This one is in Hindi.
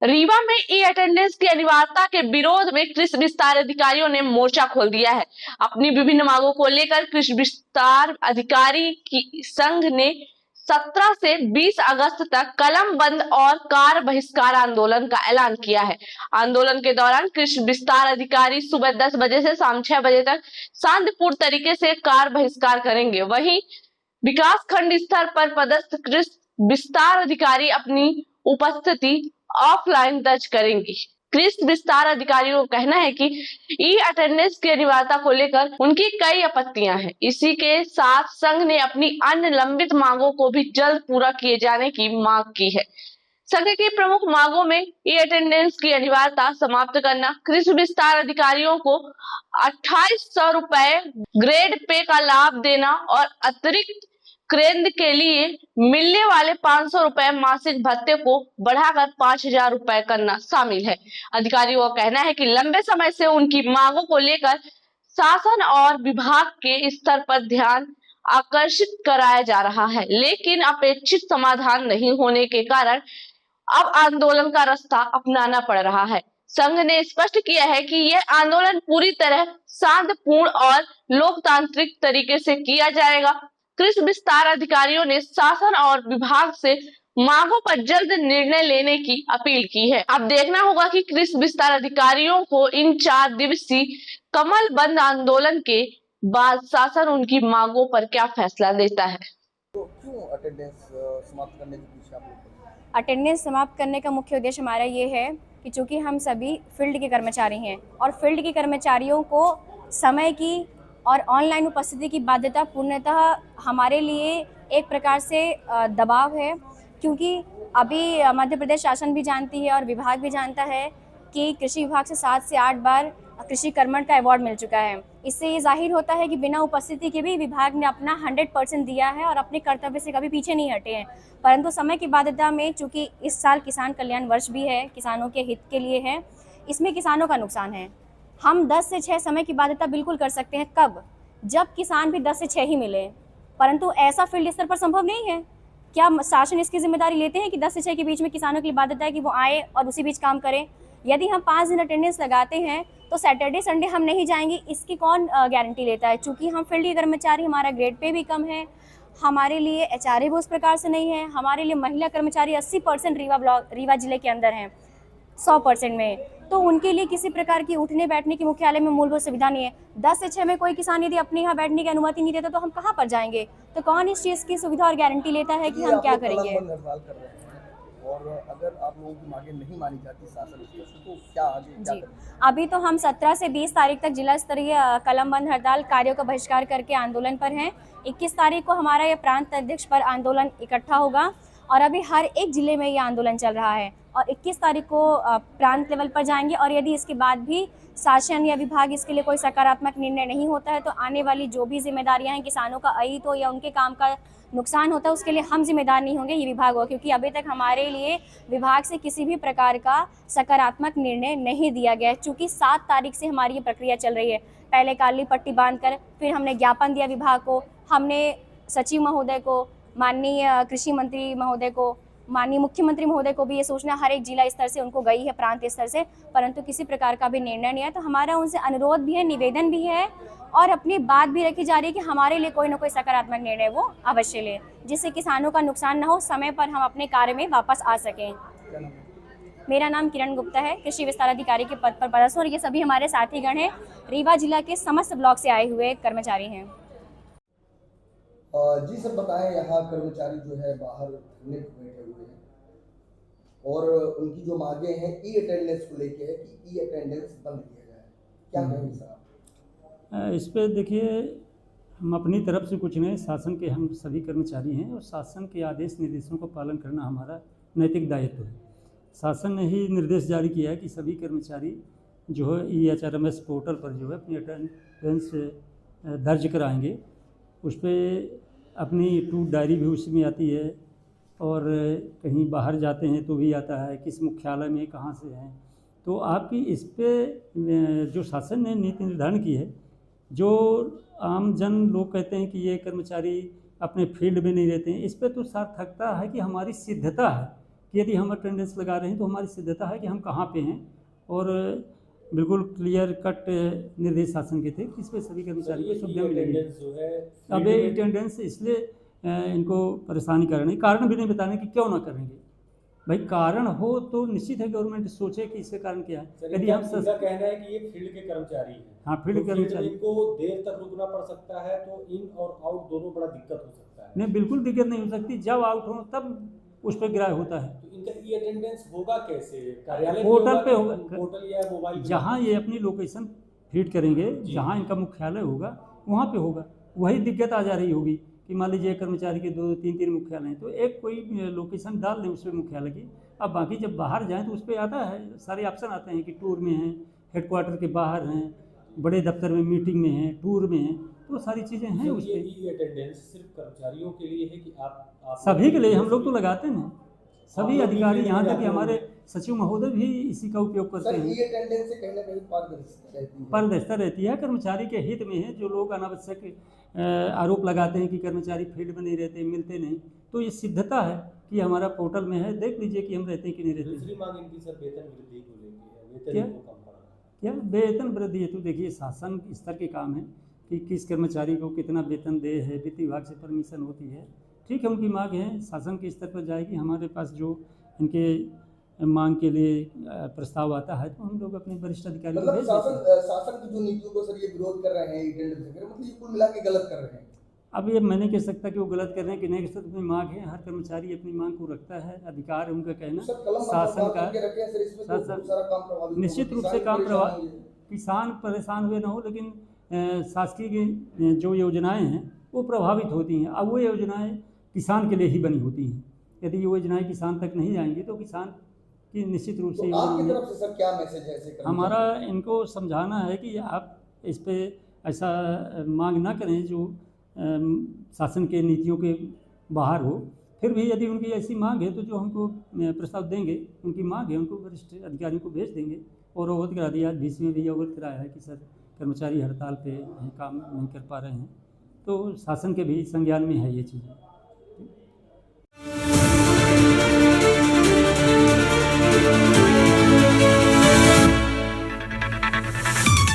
रीवा में ई अटेंडेंस की अनिवार्यता के विरोध में कृषि विस्तार अधिकारियों ने मोर्चा खोल दिया है। अपनी विभिन्न मांगों को लेकर कृषि विस्तार अधिकारी की संघ ने 17 से 20 अगस्त तक कलम बंद और कार बहिष्कार आंदोलन का ऐलान किया है। आंदोलन के दौरान कृषि विस्तार अधिकारी सुबह 10 बजे से शाम 6 बजे तक शांतिपूर्ण तरीके से कार बहिष्कार करेंगे। वहीं विकास खंड स्तर पर पदस्थ कृषि विस्तार अधिकारी अपनी उपस्थिति ऑफलाइन दर्ज करेंगी। कृषि विस्तार अधिकारियों का कहना है कि ई अटेंडेंस की अनिवार्यता को लेकर उनकी कई आपत्तियां हैं। इसी के साथ संघ ने अपनी अन्य लंबित मांगों को भी जल्द पूरा किए जाने की मांग की है। संघ की प्रमुख मांगों में ई अटेंडेंस की अनिवार्यता समाप्त करना, कृषि विस्तार अधिकारियों को 2800 रुपए ग्रेड पे का लाभ देना और अतिरिक्त केंद्र के लिए मिलने वाले 500 रुपए मासिक भत्ते को बढ़ाकर 5000 रुपए करना शामिल है। अधिकारियों का कहना है कि लंबे समय से उनकी मांगों को लेकर शासन और विभाग के स्तर पर ध्यान आकर्षित कराया जा रहा है, लेकिन अपेक्षित समाधान नहीं होने के कारण अब आंदोलन का रास्ता अपनाना पड़ रहा है। संघ ने स्पष्ट किया है कि यह आंदोलन पूरी तरह शांतिपूर्ण और लोकतांत्रिक तरीके से किया जाएगा। कृषि विस्तार अधिकारियों ने शासन और विभाग से मांगों पर जल्द निर्णय लेने की अपील की है। अब देखना होगा कि कृषि विस्तार अधिकारियों को इन 4 दिवसीय कमल बंद आंदोलन के बाद शासन उनकी मांगों पर क्या फैसला लेता है। तो क्यों अटेंडेंस समाप्त करने के पीछे आप लोग? अटेंडेंस समाप्त करने का मुख्य उद्देश्य हमारा ये है कि चूंकि हम सभी फील्ड के कर्मचारी हैं और फील्ड के कर्मचारियों को समय की और ऑनलाइन उपस्थिति की बाध्यता पूर्णतः हमारे लिए एक प्रकार से दबाव है, क्योंकि अभी मध्य प्रदेश शासन भी जानती है और विभाग भी जानता है कि कृषि विभाग से 7 से 8 बार कृषि कर्मठ का अवार्ड मिल चुका है। इससे ये जाहिर होता है कि बिना उपस्थिति के भी विभाग ने अपना 100% दिया है और अपने कर्तव्य से कभी पीछे नहीं हटे हैं। परंतु समय की बाध्यता में, चूंकि इस साल किसान कल्याण वर्ष भी है, किसानों के हित के लिए है, इसमें किसानों का नुकसान है। हम 10 से 6 समय की बाध्यता बिल्कुल कर सकते हैं, कब? जब किसान भी 10 से 6 ही मिले, परंतु ऐसा फील्ड स्तर पर संभव नहीं है। क्या शासन इसकी जिम्मेदारी लेते हैं कि 10 से 6 के बीच में किसानों के लिए बाध्यता है कि वो आए और उसी बीच काम करें? यदि हम 5 दिन अटेंडेंस लगाते हैं तो सैटरडे संडे हम नहीं जाएंगे, इसकी कौन गारंटी लेता है? चूंकि हम फील्ड के कर्मचारी, हमारा ग्रेड पे भी कम है, हमारे लिए एचआरए भी उस प्रकार से नहीं है, हमारे लिए महिला कर्मचारी 80% रीवा जिले के अंदर हैं 100% में, तो उनके लिए किसी प्रकार की उठने बैठने की मुख्यालय में मूलभूत सुविधा नहीं है। 10 से 6 में कोई किसान यदि अपने यहाँ बैठने की अनुमति नहीं देता तो हम कहाँ पर जाएंगे? तो कौन इस चीज़ की सुविधा और गारंटी लेता है कि हम क्या करेंगे? और अगर आप लोगों की मांगें नहीं मानी जाती शासन की, तो क्या आगे क्या करेंगे? अभी तो हम 17 से 20 तारीख तक जिला स्तरीय कलम बंद हड़ताल कार्यों का बहिष्कार करके आंदोलन पर हैं। 21 तारीख को हमारा ये प्रांत अध्यक्ष पर आंदोलन इकट्ठा होगा और अभी हर एक जिले में ये आंदोलन चल रहा है और 21 तारीख को प्रांत लेवल पर जाएंगे। और यदि इसके बाद भी शासन या विभाग इसके लिए कोई सकारात्मक निर्णय नहीं होता है तो आने वाली जो भी जिम्मेदारियां हैं, किसानों का अहित हो या उनके काम का नुकसान होता है, उसके लिए हम जिम्मेदार नहीं होंगे, ये विभाग हो, क्योंकि अभी तक हमारे लिए विभाग से किसी भी प्रकार का सकारात्मक निर्णय नहीं दिया गया है। चूँकि 7 तारीख से हमारी ये प्रक्रिया चल रही है, पहले काली पट्टी बांधकर फिर हमने ज्ञापन दिया विभाग को, हमने सचिव महोदय को, माननीय कृषि मंत्री महोदय को, माननीय मुख्यमंत्री महोदय को भी ये सूचना हर एक जिला स्तर से उनको गई है, प्रांत स्तर से, परंतु किसी प्रकार का भी निर्णय नहीं है। तो हमारा उनसे अनुरोध भी है, निवेदन भी है और अपनी बात भी रखी जा रही है कि हमारे लिए कोई ना कोई सकारात्मक निर्णय वो अवश्य ले, जिससे किसानों का नुकसान न हो, समय पर हम अपने कार्य में वापस आ सकें। मेरा नाम किरण गुप्ता है, कृषि विस्तार अधिकारी के पद पर पदस्थ हूं और ये सभी हमारे साथीगण हैं, रीवा जिला के समस्त ब्लॉक से आए हुए कर्मचारी हैं। जी सर, बताएं, यहाँ कर्मचारी जो है बाहर धरने पे बैठे हुए हैं और उनकी जो मांगे हैं ई अटेंडेंस को लेके है कि ई अटेंडेंस बंद किया जाए, क्या कहेंगे सर आप? इस पे देखिए, हम अपनी तरफ से कुछ नहीं, शासन के हम सभी कर्मचारी हैं और शासन के आदेश निर्देशों का पालन करना हमारा नैतिक दायित्व है। शासन ने ही निर्देश जारी किया है कि सभी कर्मचारी जो है EHRMS पोर्टल पर जो है अपनी अटेंडेंस दर्ज कराएंगे। उस पर अपनी टूर डायरी भी उसमें आती है और कहीं बाहर जाते हैं तो भी आता है, किस मुख्यालय में कहाँ से हैं। तो आपकी इस पे जो शासन ने नीति निर्धारण की है, जो आम जन लोग कहते हैं कि ये कर्मचारी अपने फील्ड में नहीं रहते हैं, इस पे तो सार्थकता है कि हमारी सिद्धता है कि यदि हम अटेंडेंस लगा रहे हैं तो हमारी सिद्धता है कि हम कहाँ पे हैं, और बिल्कुल क्लियर कट निर्देश शासन के थे कि इसमें सभी कर्मचारी को सुविधा मिलेगी। अटेंडेंस जो है अब ये अटेंडेंस इसलिए इनको परेशानी कर रहे हैं, कारण भी नहीं बताने कि क्यों ना करेंगे। भाई कारण हो तो निश्चित है गवर्नमेंट सोचे कि इसके कारण क्या है। यदि हम इनका कहना है कि ये फील्ड के कर्मचारी हैं, हाँ फील्ड तो कर्मचारी इनको देर तक रुकना पड़ सकता है, तो इन और आउट दोनों बड़ा दिक्कत हो सकता है। नहीं, बिल्कुल दिक्कत नहीं हो सकती, जब आउट हो तब उस पर गिराय होता है। तो इनका ई अटेंडेंस होगा कैसे? कार्यालय पोर्टल पे होगा, पोर्टल या मोबाइल? जहाँ ये अपनी लोकेशन फीड करेंगे, जहाँ इनका मुख्यालय होगा वहाँ पे होगा। वही दिक्कत आ जा रही होगी कि मान लीजिए कर्मचारी के 2-3 मुख्यालय हैं, तो एक कोई लोकेशन डाल दें उस पर मुख्यालय की। अब बाकी जब बाहर जाएं तो उस पर आता है, सारे ऑप्शन आते हैं कि टूर में हैं, हेडक्वार्टर के बाहर हैं, बड़े दफ्तर में मीटिंग में हैं, टूर में हैं, तो सारी चीज़ें हैं उस पर। ये अटेंडेंस सिर्फ कर्मचारियों के लिए है कि आप सभी के लिए हम लोग तो लगाते हैं, सभी अधिकारी, यहाँ तक कि हमारे सचिव महोदय भी इसी का उपयोग करते हैं। ये अटेंडेंस से कहीं ना कहीं पारदर्शिता रहती है, कर्मचारी के हित में है। जो लोग अनावश्यक आरोप लगाते हैं कि कर्मचारी फील्ड में नहीं रहते, मिलते नहीं, तो ये सिद्धता है कि हमारा पोर्टल में है, देख लीजिए कि हम रहते हैं कि नहीं रहते। दूसरी मांग इनकी सर वेतन वृद्धि को लेकर है, क्या? वेतन को कम करना। क्या वेतन वृद्धि है? तो देखिए शासन स्तर के काम है कि किस कर्मचारी को कितना वेतन दे है, वित्त विभाग से परमिशन होती है, ठीक है, उनकी मांग है, शासन के स्तर पर जाएगी। हमारे पास जो इनके मांग के लिए प्रस्ताव आता है तो हम लोग अपने वरिष्ठ अधिकारियों को भेज देते हैं। शासन की जो नीतियों को सर ये विरोध कर रहे हैं, मतलब ये कुल मिला के गलत कर रहे हैं। अब ये मैं नहीं कह सकता कि वो गलत कर रहे हैं कि नहीं, कर अपनी मांग है, हर कर्मचारी अपनी मांग को रखता है, अधिकार है उनका कहना। शासन का निश्चित रूप से काम प्रभावित, किसान परेशान हुए ना हो, लेकिन शासकीय की जो योजनाएं हैं वो प्रभावित होती हैं। अब वो योजनाएं किसान के लिए ही बनी होती हैं, यदि ये योजनाएं किसान तक नहीं जाएंगी तो किसान की निश्चित रूप से आपकी तरफ से सर क्या मैसेज है ऐसे? हमारा इनको समझाना है कि आप इस पे ऐसा मांग ना करें जो शासन के नीतियों के बाहर हो। फिर भी यदि उनकी ऐसी मांग है तो जो हमको प्रस्ताव देंगे, उनकी मांग है, उनको वरिष्ठ अधिकारियों को भेज देंगे। और अवगत करा दिया, बीच में भी अवगत कराया है कि सर कर्मचारी हड़ताल पे हैं, काम नहीं कर पा रहे हैं, तो शासन के भी संज्ञान में है ये चीज़ें।